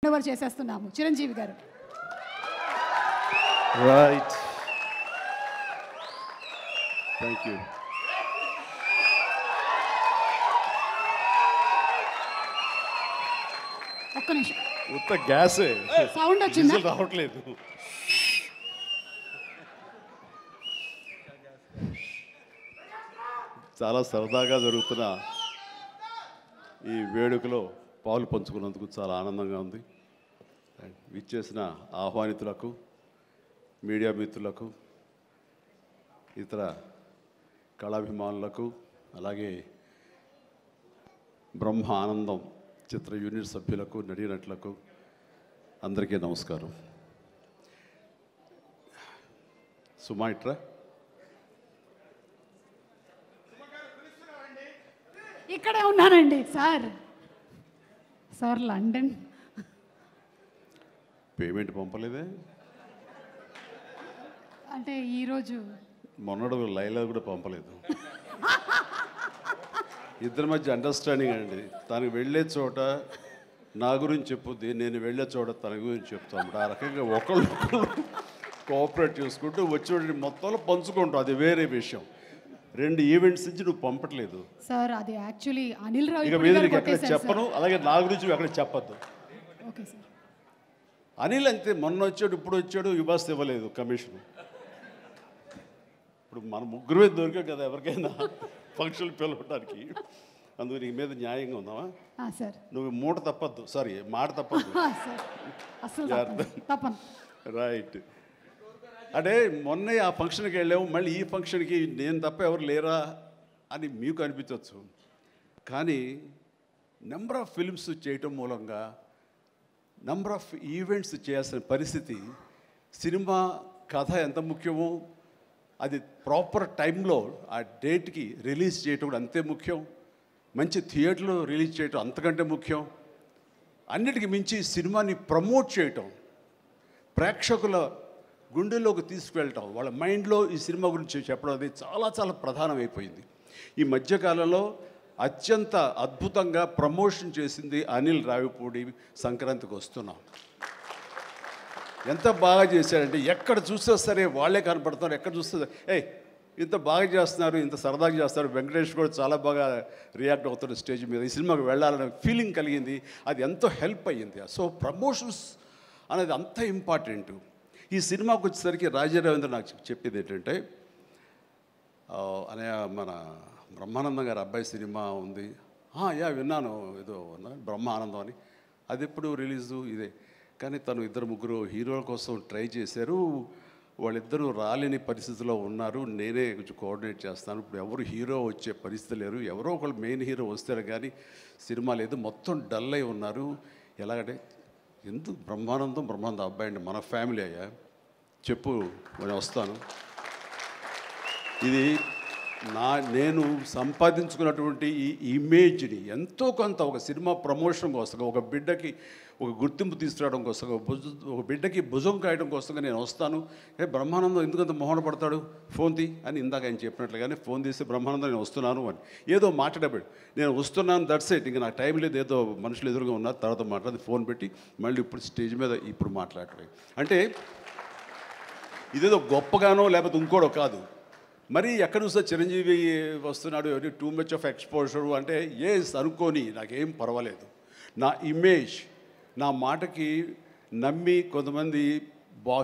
Over చేసేస్తున్నాము Chiranjeevi గారు. Right, thank you. ఒక్క నిమిషం, ఉత్త గ్యాసే, సౌండ్ వచ్చిందా? రావట్లేదు. చాలా సరదాగా జరుగుతున్న ఈ వేడుకలో పాలు పంచుకున్నందుకు చాలా ఆనందంగా ఉంది. విచ్చేసిన ఆహ్వానితులకు, మీడియా మిత్రులకు, ఇతర కళాభిమానులకు, అలాగే బ్రహ్మ ఆనందం చిత్ర యూనిట్ సభ్యులకు, నటీనటులకు అందరికీ నమస్కారం. సుమాయిట్రా ఇక్కడే ఉన్నానండి సార్. సార్ లండన్ పేమెంట్ పంపలేదే. అంటే ఈరోజు మొన్నడు లైలా కూడా పంపలేదు. ఇద్దరి మధ్య అండర్స్టాండింగ్ అండి. తనకు వెళ్ళే చోట నా గురించి చెప్పుద్ది, నేను వెళ్ళే చోట తన గురించి చెప్తాం. ఆ రకంగా ఒకళ్ళు కోఆపరేట్ చేసుకుంటూ వచ్చి మొత్తంలో పంచుకుంటాం. అది వేరే విషయం. 2 ఈవెంట్స్ నుంచి నువ్వు పంపట్లేదు సార్. అది యాక్చువల్లీ అనిల్ రావు ఇక మీద ఎక్కడ చెప్పను, అలాగే నా గురించి ఎక్కడ చెప్పద్దు. Okay sir. అనిల్ అంతే, మొన్న వచ్చాడు, ఇప్పుడు వచ్చాడు, ఇవ్వాల్సి ఇవ్వలేదు కమిషన్. ఇప్పుడు మన ముగ్గురే దొరికాం కదా ఎవరికైనా ఫంక్షన్లు పిలవడానికి. అందుకు నీ మీద న్యాయంగా ఉందామా సార్? నువ్వు మూట తప్పద్దు, సారీ మాట తప్పద్దు. రైట్. అంటే మొన్న ఆ ఫంక్షన్కి వెళ్ళాము, మళ్ళీ ఈ ఫంక్షన్కి నేను తప్ప ఎవరు లేరా అని మీకు అనిపించవచ్చు. కానీ నెంబర్ ఆఫ్ ఫిల్మ్స్ చేయటం మూలంగా నెంబర్ ఆఫ్ ఈవెంట్స్ చేయాల్సిన పరిస్థితి, సినిమా కథ ఎంత ముఖ్యమో అది ప్రాపర్ టైంలో ఆ డేట్కి రిలీజ్ చేయటం కూడా అంతే ముఖ్యం. మంచి థియేటర్లో రిలీజ్ చేయటం అంతకంటే ముఖ్యం. అన్నిటికీ మించి సినిమాని ప్రమోట్ చేయటం, ప్రేక్షకుల గుండెల్లోకి తీసుకువెళ్ళటం, వాళ్ళ మైండ్లో ఈ సినిమా గురించి చెప్పడం అది చాలా చాలా ప్రధానమైపోయింది. ఈ మధ్యకాలంలో అత్యంత అద్భుతంగా ప్రమోషన్ చేసింది అనిల్ రావిపూడి. సంక్రాంతికి వస్తున్నాం, ఎంత బాగా చేశారంటే ఎక్కడ చూస్తే సరే వాళ్ళే కనపడుతున్నారు. ఎక్కడ చూస్తే ఇంత బాగా చేస్తున్నారు, ఇంత సరదాగా చేస్తారు. వెంకటేష్ కూడా చాలా బాగా రియాక్ట్ అవుతాడు స్టేజ్ మీద. ఈ సినిమాకి వెళ్ళాలనే ఫీలింగ్ కలిగింది. అది ఎంతో హెల్ప్ అయ్యింది. సో ప్రమోషన్స్ అనేది అంత ఇంపార్టెంట్. ఈ సినిమాకి వచ్చేసరికి రాజా రవీంద్ర నాకు చెప్పేది ఏంటంటే, అనే మన బ్రహ్మానందం గారి అబ్బాయి సినిమా ఉంది. విన్నాను, ఏదో బ్రహ్మ ఆనందం అని. అది ఎప్పుడు రిలీజు ఇదే. కానీ తను 2-3 హీరోల కోసం ట్రై చేశారు. వాళ్ళిద్దరూ రాలేని పరిస్థితిలో ఉన్నారు. నేనే కొంచెం కోఆర్డినేట్ చేస్తాను. ఇప్పుడు ఎవరు హీరో వచ్చే పరిస్థితి లేరు. ఎవరో ఒకళ్ళు మెయిన్ హీరో వస్తారు కానీ సినిమా లేదు. మొత్తం డల్ అయి ఉన్నారు. ఎలాగంటే ఎందుకు బ్రహ్మానందం అబ్బాయి అండి, మన ఫ్యామిలీ అయ్యా, చెప్పు నేను వస్తాను. ఇది నేను సంపాదించుకున్నటువంటి ఈ ఇమేజ్ని ఎంతో కొంత ఒక సినిమా ప్రమోషన్ కోసం, ఒక బిడ్డకి ఒక గుర్తింపు తీసుకురావడం కోసం, ఒక బిడ్డకి భుజం కాయడం కోసంగా నేను వస్తాను. బ్రహ్మానందం ఎందుకంత మొహన పడతాడు, ఫోన్ తీ అని ఇందాక ఆయన చెప్పినట్లుగానే ఫోన్ తీసి బ్రహ్మానందం నేను వస్తున్నాను అని ఏదో మాట్లాడబడి నేను వస్తున్నాను, దట్స్ ఇట్. ఇంకా నాకు టైం లేదు, ఏదో మనుషులు ఎదురుగా ఉన్నారు, తర్వాత మాట్లాడి ఫోన్ పెట్టి మళ్ళీ ఇప్పుడు స్టేజ్ మీద ఇప్పుడు మాట్లాడటం. అంటే ఇదేదో గొప్పగానో లేకపోతే ఇంకోడో కాదు. మరి ఎక్కడ చూస్తే చిరంజీవి వస్తున్నాడు, టూ మచ్ ఆఫ్ ఎక్స్పోజర్ అంటే అనుకోని నాకేం పర్వాలేదు. నా ఇమేజ్, నా మాటకి నమ్మి కొంతమంది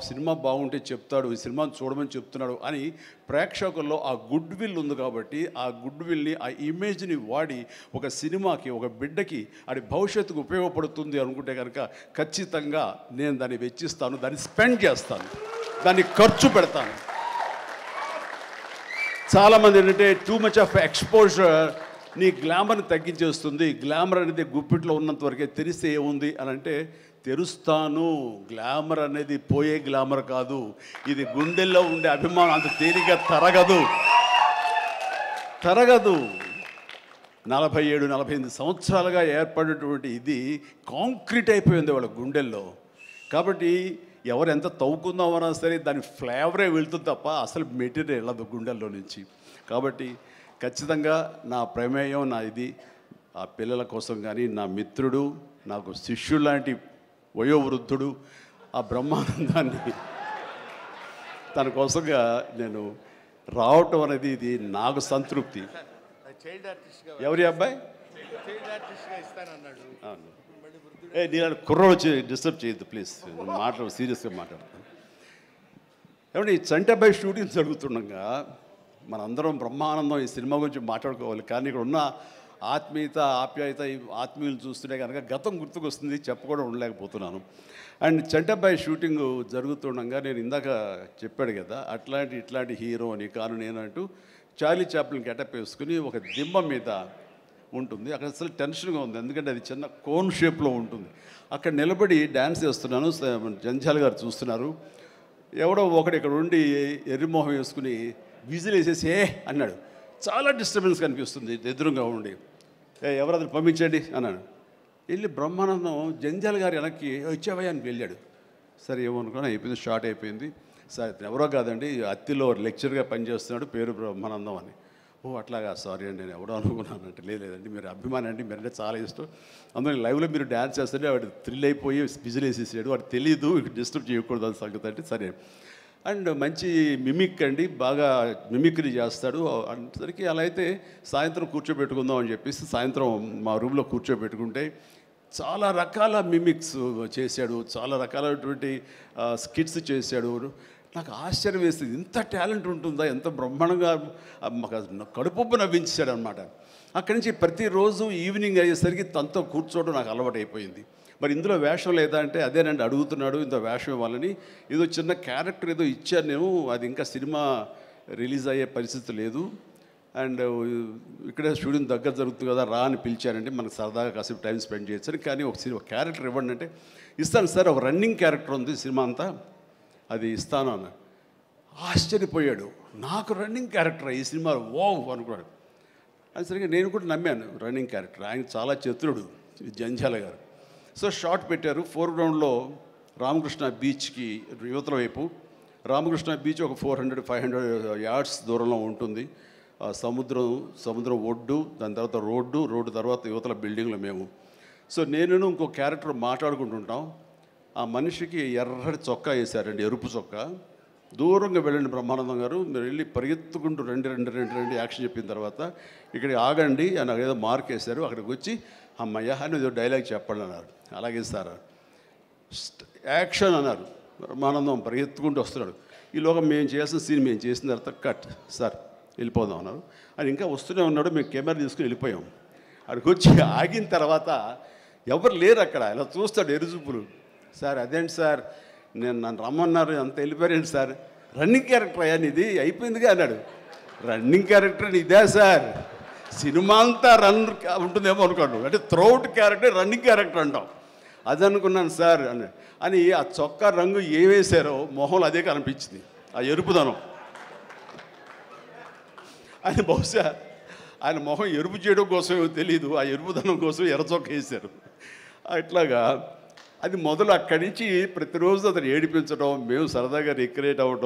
సినిమా బాగుంటే చెప్తాడు, ఈ సినిమాని చూడమని చెప్తున్నాడు అని ప్రేక్షకుల్లో ఆ గుడ్ విల్ ఉంది. కాబట్టి ఆ గుడ్ విల్ని, ఆ ఇమేజ్ని వాడి ఒక సినిమాకి, ఒక బిడ్డకి అది భవిష్యత్తుకు ఉపయోగపడుతుంది అనుకుంటే కనుక ఖచ్చితంగా నేను దాన్ని వెచ్చిస్తాను, దాన్ని స్పెండ్ చేస్తాను, దాన్ని ఖర్చు పెడతాను. చాలామంది ఏంటంటే టూ మచ్ ఆఫ్ ఎక్స్పోజర్ నీ గ్లామర్ని తగ్గించేస్తుంది. గ్లామర్ అనేది గుప్పిట్లో ఉన్నంత వరకే, తెలిస్తే ఏముంది అని అంటే తెరుస్తాను. గ్లామర్ అనేది పోయే గ్లామర్ కాదు, ఇది గుండెల్లో ఉండే అభిమానం అంత తేలిగా తరగదు. 47-48 సంవత్సరాలుగా ఏర్పడినటువంటి ఇది కాంక్రీట్ అయిపోయింది వాళ్ళ గుండెల్లో. కాబట్టి ఎవరు ఎంత తవ్వుకుందామన్నా సరే దాని ఫ్లేవరే వెళ్తుంది తప్ప అసలు మెటీరియల్ వెళ్ళదు గుండెల్లో నుంచి. కాబట్టి ఖచ్చితంగా నా ప్రమేయం, నా ఇది ఆ పిల్లల కోసం కానీ, నా మిత్రుడు, నాకు శిష్యుడు లాంటి వయోవృద్ధుడు ఆ బ్రహ్మానందాన్ని తన కోసంగా నేను రావటం అనేది ఇది నాకు సంతృప్తి. చైల్డ్ ఆర్టిస్ట్గా ఎవరి అబ్బాయి చైల్డ్ ఆర్టిస్ట్గా ఇస్తానన్నాడు. అవును. నేను కుర్రోడు వచ్చి డిస్టర్బ్ చేయొద్దు ప్లీజ్, సీరియస్గా మాట్లాడతాను. ఏమంటే ఈ చంటబ్బాయి షూటింగ్ జరుగుతుండగా మనందరం బ్రహ్మానందం ఈ సినిమా గురించి మాట్లాడుకోవాలి, కానీ ఇక్కడ ఉన్న ఆత్మీయత ఆప్యాయత ఈ ఆత్మీయులు చూస్తుంటే కనుక గతం గుర్తుకొస్తుంది, చెప్పకుండా ఉండలేకపోతున్నాను. అండ్ చంటబ్బాయి షూటింగ్ జరుగుతుండగా నేను ఇందాక చెప్పాడు కదా ఇట్లాంటి హీరో అని కాను నేనంటూ చార్లీ చాప్లిన్ గెటప్ వేసుకుని ఒక దిమ్మ మీద ఉంటుంది. అక్కడ అసలు టెన్షన్గా ఉంది, ఎందుకంటే అది చిన్న కోన్ షేప్లో ఉంటుంది. అక్కడ నిలబడి డ్యాన్స్ చేస్తున్నాను, జంజాల్ గారు చూస్తున్నారు. ఎవడో ఒకడు ఇక్కడ ఉండి ఎర్రిమోహం వేసుకుని విజిల్ వేసేసి అన్నాడు. చాలా డిస్టర్బెన్స్ కనిపిస్తుంది ఎదురుగా ఉండి. ఎవరది పంపించండి అన్నాడు. వెళ్ళి బ్రహ్మానందం జంజాల్ గారు వెనక్కి వచ్చావయ్యా అని వెళ్ళాడు. సరే ఏమనుకున్నా అయిపోయింది, షార్ట్ అయిపోయింది. సరే ఎవరో కాదండి అత్తిలో లెక్చర్గా పనిచేస్తున్నాడు, పేరు బ్రహ్మానందం అని. ఓ అట్లాగా, సారీ అండి నేను ఎవడో అనుకున్నానంటే లేదండి మీరు అభిమాని అండి, మీరంటే చాలా ఇష్టం, అందులో లైవ్లో మీరు డ్యాన్స్ చేస్తుంటే వాడు థ్రిల్ అయిపోయి విజిల్ వేసేసాడు, వాడు తెలీదు డిస్టర్బ్ చేయకూడదు అని సంగతి అంటే సరే. అండ్ మంచి మిమిక్ అండి, బాగా మిమిక్రీ చేస్తాడు అనేసరికి అలా అయితే సాయంత్రం కూర్చోబెట్టుకుందాం అని చెప్పేసి సాయంత్రం మా రూమ్లో కూర్చోబెట్టుకుంటే చాలా రకాల మిమిక్స్ చేశాడు, చాలా రకాలైనటువంటి స్కిట్స్ చేశాడు. నాకు ఆశ్చర్యం వేస్తుంది, ఇంత టాలెంట్ ఉంటుందా, ఎంత బ్రహ్మాండంగా మాకు కడుపు నవ్వించాడు అనమాట. అక్కడి నుంచి ప్రతిరోజు ఈవినింగ్ అయ్యేసరికి తనతో కూర్చోవడం నాకు అలవాటు అయిపోయింది. మరి ఇందులో వేషం లేదా అంటే అదేనండి అడుగుతున్నాడు, ఇంత వేషం ఇవ్వాలని. ఏదో చిన్న క్యారెక్టర్ ఏదో ఇచ్చాను నేను, అది ఇంకా సినిమా రిలీజ్ అయ్యే పరిస్థితి లేదు. అండ్ ఇక్కడే షూటింగ్ దగ్గర జరుగుతుంది కదా రా అని పిలిచారంటే మనకు సరదాగా కాసేపు టైం స్పెండ్ చేయొచ్చు. కానీ ఒక క్యారెక్టర్ ఇవ్వండి అంటే ఇస్తాను సార్, ఒక రన్నింగ్ క్యారెక్టర్ ఉంది సినిమా అంతా, అది ఇస్తాను అన్న. ఆశ్చర్యపోయాడు, నాకు రన్నింగ్ క్యారెక్టర్ ఈ సినిమాలో ఓ అనుకున్నాడు. అది సరిగ్గా నేను కూడా నమ్మాను, రన్నింగ్ క్యారెక్టర్. ఆయన చాలా చతురుడు జంజాల గారు. సో షార్ట్ పెట్టారు. ఫోర్గ్రౌండ్లో రామకృష్ణ బీచ్కి యువతల వైపు, రామకృష్ణ బీచ్ ఒక 400-500 యార్డ్స్ దూరంలో ఉంటుంది. సముద్రం ఒడ్డు, దాని తర్వాత రోడ్డు తర్వాత యువతల బిల్డింగ్లో మేము. సో నేను ఇంకో క్యారెక్టర్ మాట్లాడుకుంటుంటాం. ఆ మనిషికి ఎర్రటి చొక్కా వేశారండి, ఎరుపు చొక్కా. దూరంగా వెళ్ళండి బ్రహ్మానందం గారు, మీరు వెళ్ళి పరిగెత్తుకుంటూ రెండు యాక్షన్ చెప్పిన తర్వాత ఇక్కడికి ఆగండి అని ఏదో మార్క్ వేశారు. అక్కడికి వచ్చి అమ్మయ్య అని ఏదో డైలాగ్ చెప్పండి అన్నారు. అలాగే సార్ యాక్షన్ అన్నారు. బ్రహ్మానందం పరిగెత్తుకుంటూ వస్తున్నాడు. ఈలోగా మేము చేసిన సీన్ మేము చేసిన తర్వాత కట్ సార్ వెళ్ళిపోదాం అన్నారు. అని ఇంకా వస్తూనే ఉన్నాడు. మేము కెమెరా తీసుకుని వెళ్ళిపోయాం. అక్కడికి వచ్చి ఆగిన తర్వాత ఎవరు లేరు అక్కడ. ఇలా చూస్తాడు ఎరుజుపులు. సార్ అదేంటి సార్ నన్ను రమ్మన్నారు, అంత వెళ్ళిపోయారండి సార్, రన్నింగ్ క్యారెక్టర్ అయ్యా ఇది అయిపోయిందిగా అన్నాడు. రన్నింగ్ క్యారెక్టర్ ఇదే సార్, సినిమా అంతా రన్ ఉంటుందేమో అనుకోండి, అంటే త్రౌట్ క్యారెక్టర్ రన్నింగ్ క్యారెక్టర్ అంటాం, అది అనుకున్నాను సార్ అని ఆ చొక్కా రంగు ఏ వేశారో మొహంలో అదే కనిపించింది, ఆ ఎరుపుదనం. ఆయన బహుశా ఆయన మొహం ఎరుపు చేయడం కోసమేమో తెలియదు, ఆ ఎరుపుదనం కోసం ఎర్ర చొక్క వేశారు. అట్లాగా అది మొదలు అక్కడి నుంచి ప్రతిరోజు అతను ఏడిపించడం, మేము సరదాగా రిక్రియేట్ అవ్వడం.